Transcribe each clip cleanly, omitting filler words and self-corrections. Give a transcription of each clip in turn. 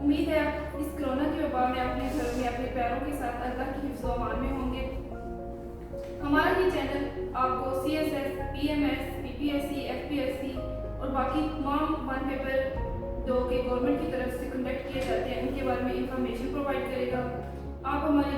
امید ہے آپ اس کورونا کی وبا میں اپنے گھر میں اپنے پیاروں کے ساتھ اللہ کی حفظ و امان میں ہوں گے۔ ہمارا یہ چینل آپ کو CSS، PMS، PPSC، FPSC اور باقی تمام 1 پیپر جو کہ گورنمنٹ کی طرف سے کنڈکٹ کیے جاتے ہیں ان کے بارے میں انفارمیشن پرووائڈ کرے گا۔ آپ ہمارے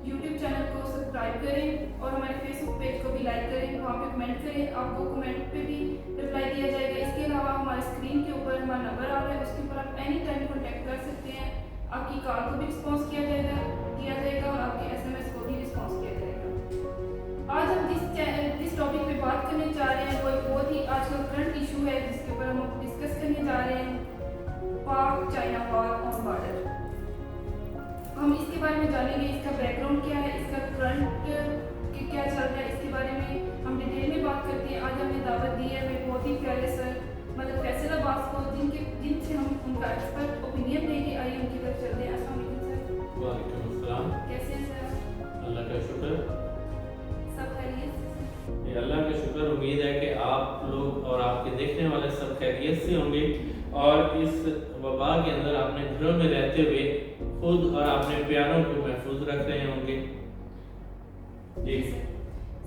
YouTube چینل کو سبسکرائب کریں اور ہمارے فیس بک پیج کو بھی لائک کریں، وہاں پہ کمنٹ کریں، آپ کو کمنٹ پہ بھی رپلائی دیا جائے گا۔ اس کے علاوہ ہمارے اسکرین کے اوپر ہمارا نمبر آ رہا ہے، اس کے اوپر آپ اینی ٹائم کانٹیکٹ کر سکتے ہیں۔ آپ کی کال کو بھی رسپانس کیا جائے گا اور آپ کے SMS کو بھی رسپانس کیا جائے گا۔ آج ہم جس ٹاپک پہ بات کرنے جا رہے ہیں وہ ایک بہت ہی آج کل کرنٹ ایشو ہے جس کے اوپر ہم ڈسکس کرنے جا رہے ہیں، پاک چائنا وار آن بارڈر۔ ہم اس کے بارے میں جانیں گے، اس کا بیک گراؤنڈ کیا ہے، اس کا کرنٹ کیا چل رہا ہے، اس کے بارے میں ہم ڈیٹیل میں بات کرتے ہیں۔ آج ہم نے دعوت دی ہے ہمیں بہت ہی پیارے سر مطلب فیصل عباس کو، جن سے ہم ان کا ایکسپرٹ اوپینین لیں گے۔ آئیے ان کی طرف چلتے ہیں۔ السلام علیکم سر۔ وعلیکم السلام۔ کیسے ہیں سر؟ اللہ کا شکر۔ سب خیریت سے؟ اللہ کا شکر۔ امید ہے کہ آپ لوگ اور آپ کے دیکھنے والے سب خیریت سے ہوں گے اور اس وبا کے اندر اپنے گھروں میں رہتے ہوئے خود اور اپنے پیاروں کو محفوظ رکھ رہے ہوں گے۔ جی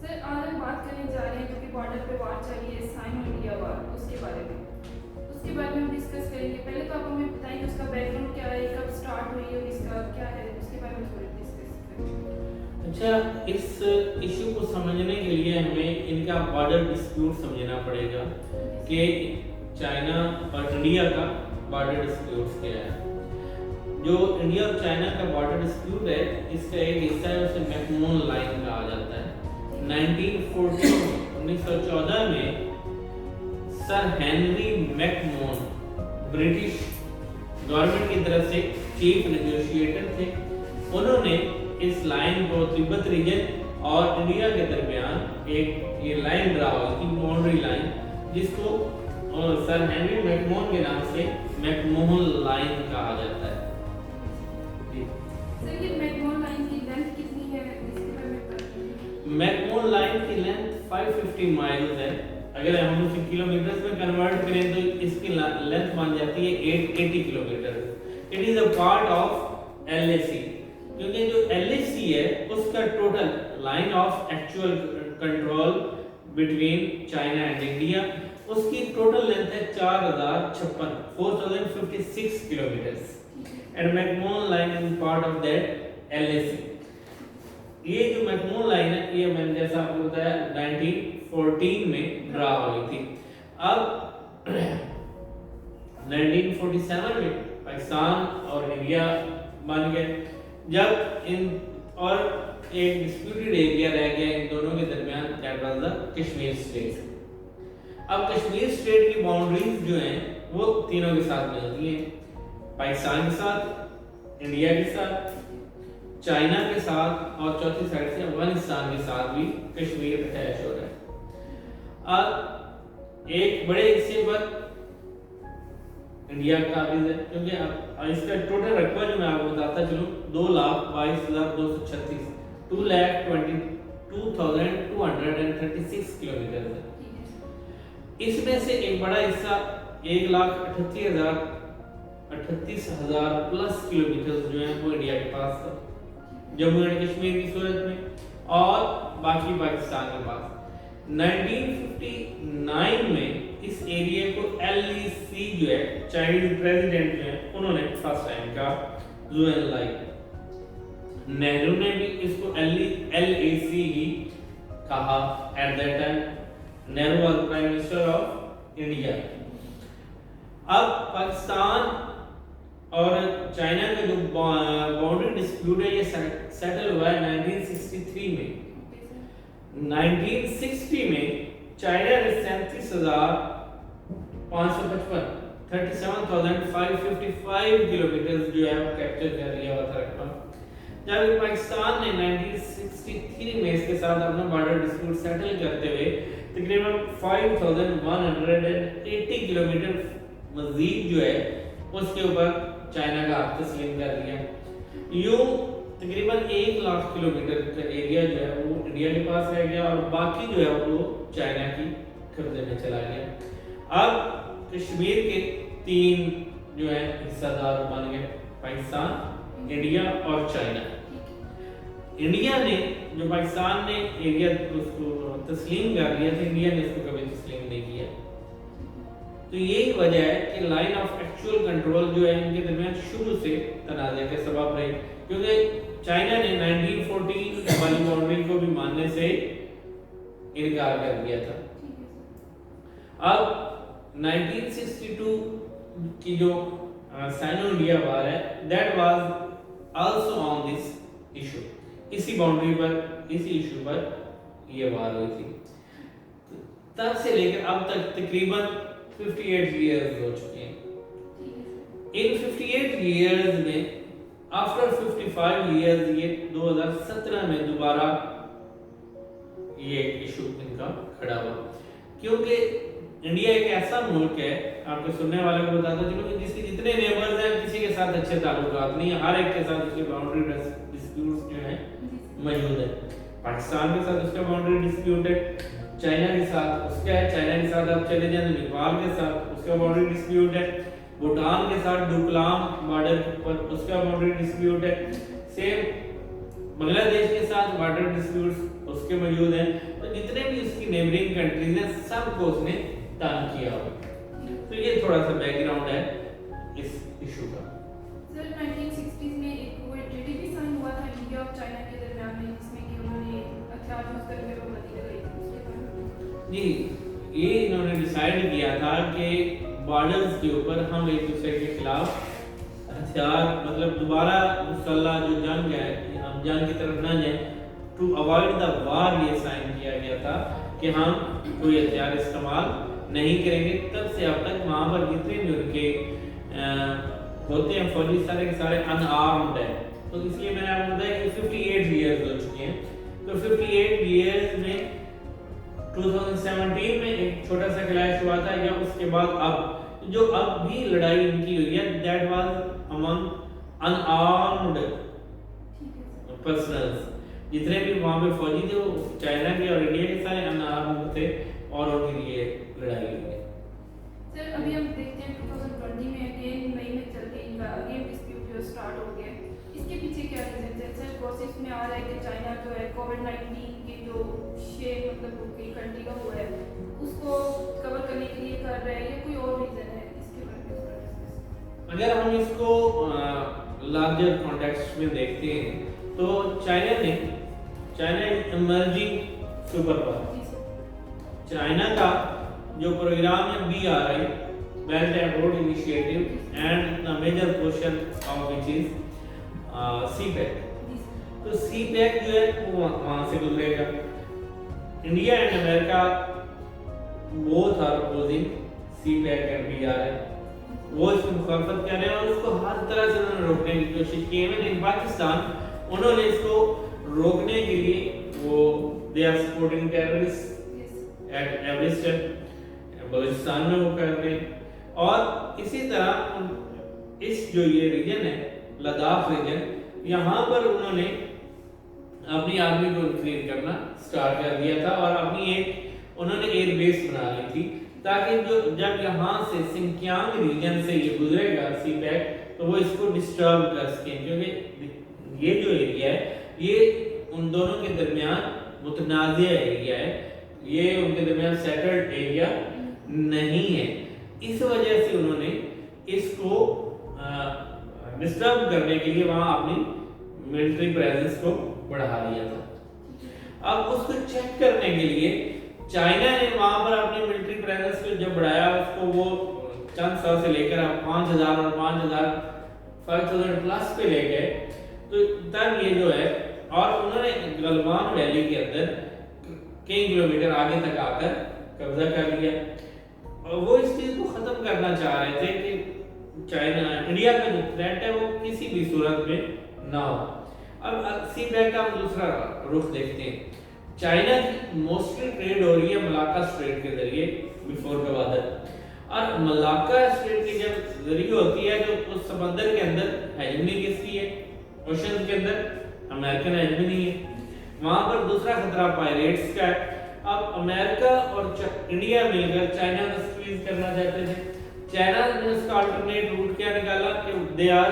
سر، آج ہم بات کرنے جا رہے ہیں جو کہ بارڈر پہ وار چاہیے، سائنو انڈیا وار، اس کے بارے میں ہم ڈسکس کریں گے۔ پہلے تو آپ ہمیں بتائیں کہ اس کا بیک گراؤنڈ کیا ہے، کب سٹارٹ ہوئی اور اس کا کیا ہے، اس کے بارے میں تھوڑا ڈسکس کریں گے۔ اچھا، اس ایشو کو سمجھنے کے لیے ہمیں ان کا بارڈر ڈسپیوٹ سمجھنا پڑے گا کہ چائنا اور انڈیا کا بارڈر ڈسپیوٹ کیا ہے۔ جو انڈیا اور چائنا کا بارڈر ڈسپیوٹ ہے، اس کا ایک حصہ ہے، اسے میکمون لائن کہا جاتا ہے۔ 1914 میں سر ہنری میکمون برٹش گورنمنٹ کی طرف سے چیف نیگوشیٹر تھے۔ انہوں نے اس لائن کو تبت ریجن اور انڈیا کے درمیان ایک یہ لائن ڈرا ہوئی تھی، باؤنڈری لائن، جس کو سر ہنری میکمون کے نام سے میکمون لائن کہا جاتا ہے۔ سر، یہ میکمون لائن کی لینتھ کتنی ہے، اس کے بارے میں بتائیں۔ میکمون لائن کی لینتھ 550 مائلز ہے۔ اگر ہم اسے کلومیٹرز میں کنورٹ کریں تو اس کی لینتھ بن جاتی ہے 880 kilometre. It is a part of LAC، کیونکہ جو LAC ہے اس کا total line of actual control between China and India, اس کی ٹوٹل لینتھ ہے 4056 kilometres, and McMahon line is part of that LAC۔ یہ جو میکمون لائن ہے یہ میں نے جیسا آپ کو بتایا 1914 میں ڈرا ہوئی تھی۔ اب 1947 میں پاکستان اور انڈیا بن گئے، جب ان اور ایک ڈسپیوٹڈ ایریا رہ گیا ان دونوں کے درمیان، that was the Kashmir state. اب کشمیر اسٹیٹ کی باؤنڈریز جو ہیں وہ تینوں کے ساتھ ملتی ہیں، پاکستان کے ساتھ، انڈیا کے ساتھ، چائنا کے ساتھ اور چوتھی سائڈ سے افغانستان کے ساتھ بھی کشمیر اٹیچ ہو رہا ہے۔ اب ایک بڑے حصے پر انڈیا قابض ہے، کیونکہ اب اس کا ٹوٹل رقبہ جو میں آپ کو بتاتا چلوں 2,22,236 2,22,236 کلومیٹر ہے۔ اس میں سے ایک بڑا حصہ 1,38,000 پلس کلومیٹر جو ہیں وہ انڈیا کے پاس تھا، جموں اینڈ کشمیر کی صورت میں، اور باقی پاکستان کے پاس۔ 1959 میں اس ایریا کو LAC جو ہے چائنیز پریزیڈنٹ جو ہے انہوں نے فرسٹ ٹائم کہا، زو این لائی۔ نہرو نے بھی اس کو LAC ہی کہا at that time, Nehru was prime minister of India. اب پاکستان اور چائنا کا جو باؤنڈری ڈسپیوٹ ہے یہ سیٹل ہوا ہے 1963 میں۔ 1960 میں چائنا نے 37,555 کلومیٹر جو ہے وہ کیپچر کر لیا ہوا تھا رقبہ، جبکہ پاکستان نے 1963 میں اس کے ساتھ اپنا بارڈر ڈسپیوٹ سیٹل کرتے ہوئے تقریباً 5,180 کلومیٹر مزید جو ہے اس کے اوپر چائنا کا حق تسلیم کر لیا۔ یوں تقریباً 1,00,000 کلومیٹر کا ایریا جو ہے وہ انڈیا کے پاس رہ گیا اور باقی جو ہے وہ چائنا کی قبضے میں چلا گیا۔ اب کشمیر کے 3 جو ہے حصہ دار بن گئے، پاکستان، انڈیا اور چائنا۔ انڈیا نے جو پاکستان نے ایریا اس کو تسلیم کر لیا تھا، انڈیا نے اس کو کبھی تسلیم نہیں کیا۔ تو یہی وجہ ہے کہ لائن آف ایکچوئل کنٹرول جو ہے ان کے درمیان شروع سے تنازع کا سبب رہی، کیونکہ چائنا نے 1914 والی باؤنڈری کو بھی ماننے سے انکار کر دیا تھا۔ اب 1962 کی جو سائنو انڈیا وار ہے، that was also on this issue, اسی باؤنڈری پر، اسی ایشو پر یہ وار ہوئی تھی۔ تب سے لے کر اب تک تقریباً 58 ایئرز ہو چکے ہیں۔ ان 58 ایئرز میں آفٹر 55 ایئرز یہ 2017 میں دوبارہ یہ ایشو ان کا کھڑا ہوا، کیونکہ انڈیا ایک ایسا ملک ہے، آپ کے سننے والے کو بتاتا چلوں کہ جس کے جتنے نیبرز ہیں کسی کے ساتھ اچھے تعلقات نہیں ہیں، ہر ایک کے ساتھ اس کے باؤنڈری ڈسپیوٹس جو ہیں موجود ہیں۔ پاکستان کے ساتھ اس کا باؤنڈری ڈسپیوٹ ہے، چائنا کے ساتھ اس کا ہے، چائنا کے ساتھ آپ چلے جائیں نیپال کے ساتھ اس کا باؤنڈری ڈسپیوٹ ہے، بھوٹان کے ساتھ ڈوکلام بارڈر پر اس کا باؤنڈری ڈسپیوٹ ہے، سیم بنگلہ دیش کے ساتھ بارڈر ڈسپیوٹس اس کے موجود ہیں۔ تو جتنے بھی اس کی نیبرنگ کنٹریز ہیں سب کو اس نے تنگ کیا ہوا۔ تو یہ تھوڑا سا بیک گراؤنڈ ہے اس ایشو کا۔ سر 1960s میں ایک وہ ٹریٹی بھی سائن ہوا تھا انڈیا اور چائنا کے درمیان میں، جس میں کہ انہوں نے ہتھیار یوز کرنے پر پابندی لگائی تھی، اس کے بارے میں؟ جی، یہ انہوں نے ڈیسائیڈ کیا تھا کہ بارڈرز کے اوپر ہم ایک دوسرے کے خلاف ہتھیار، مطلب دوبارہ مسلح جو جنگ ہے، ہم جنگ کی طرف نہ جائیں، ٹو اوائڈ دا وار یہ سائن کیا گیا تھا کہ ہم کوئی ہتھیار استعمال نہیں کریں گے۔ تب سے اب تک وہاں پر جتنے بھی ان کے ہوتے ہیں فوجی سارے کے سارے ان آرمڈ ہیں، تو اس لیے میں نے آپ کو بتایا کہ 58 ایئرز ہو چکے ہیں۔ تو 58 ایئرز میں 2017 میں ایک چھوٹا سا کلیش ہوا تھا، یا اس کے بعد اب جو اب بھی لڑائی ان کی ہوئی ہے، دیٹ واز امنگ ان آرمڈ پرسنلز، جتنے بھی وہاں پہ فوجی تھے وہ چائنا کے اور انڈیا کے سارے ان آرمڈ تھے، اور ان کے لیے لڑائی ہوئی ہے۔ سر ابھی ہم دیکھتے ہیں 2020 میں اگین مئی میں چل کے ان کا اگین ڈسپیوٹ جو سٹارٹ ہو گیا ہے، اس کے پیچھے کیا ریزن ہے؟ سر گوسپس میں آ رہا ہے کہ چائنا جو ہے کووڈ-19 کے جو شیئر مطلب کوئی کنٹری کا ہوا ہے اس کو کور کرنے کے لیے کر رہا ہے، یا کوئی اور ریزن ہے اس کے بارے میں؟ اگر ہم اس کو لارجر کانٹیکسٹ میں دیکھتے ہیں تو China emerging super power, China کا جو پروگرام ہے BRI belt and road initiative and the major portion of which is CPEC، تو CPEC جو ہے وہ وہاں سے گزرے گا۔ India and America both are opposing CPEC and BRI، وہ اس کی مخالفت کر رہے ہیں اور اس کو ہر طرح سے انہوں نے روکنے کی کوشش کی ہے۔ ان پاکستان انہوں نے اس کو روکنے کے لیے وہ they are supporting terrorists at every step، Balochistan میں وہ کر رہے ہیں، اور اسی طرح اس جو یہ ریجن ہے لداخ ریجن، یہاں پر انہوں نے اپنی آرمی کو انکریز کرنا سٹارٹ کر دیا تھا، اور اپنی ایک انہوں نے ایئر بیس بنا لی تھی تاکہ جو جب یہاں سے سنکیانگ ریجن سے یہ گزرے گا CPEC تو وہ اس کو ڈسٹرب کر سکیں، کیونکہ یہ جو ایریا ہے یہ ان دونوں کے درمیان متنازع ایریا ہے، یہ ان کے درمیان سیٹلڈ ایریا نہیں ہے۔ اس وجہ سے انہوں نے اس کو ڈسٹرب کرنے کے لیے وہاں اپنی ملٹری پریزنس کو بڑھا دیا تھا۔ اب اس کو چیک کرنے کے لیے چائنا نے وہاں پر اپنی ملٹری پریزنس کو جب بڑھایا، اس کو وہ چند سو سے لے کر 5000 اور 5000 پلس پہ لے گئے، تو تب یہ جو ہے، اور انہوں نے گلوان ویلی کے اندر کئی کلومیٹر آگے تک آ کر قبضہ کر لیا، اور وہ اس چیز کو ختم کرنا چاہ رہے تھے کہ چائنا انڈیا کا جو تھریٹ ہے وہ کسی بھی صورت میں نہ ہو۔ اب CPEC کا ہم دوسرا رخ دیکھتے ہیں۔ چائنا کی موسٹلی ٹریڈ ہو رہی ہے ملاکا اسٹریٹ کے ذریعے بیفور گوادر، اور ملاکا اسٹریٹ کے جب ذریعے ہوتی ہے تو اس سمندر کے اندر ہیجمنی کس کی ہے؟ اوشن کے اندر امریکن ہیجمنی ہے، وہاں پر دوسرا خطرہ پائریٹس کا ہے۔ اب امریکہ اور انڈیا مل کر چائنا کو سکویز کرنا چاہتے تھے۔ چائنا نے اس کا الٹرنیٹ روٹ کیا نکالا کہ دے آر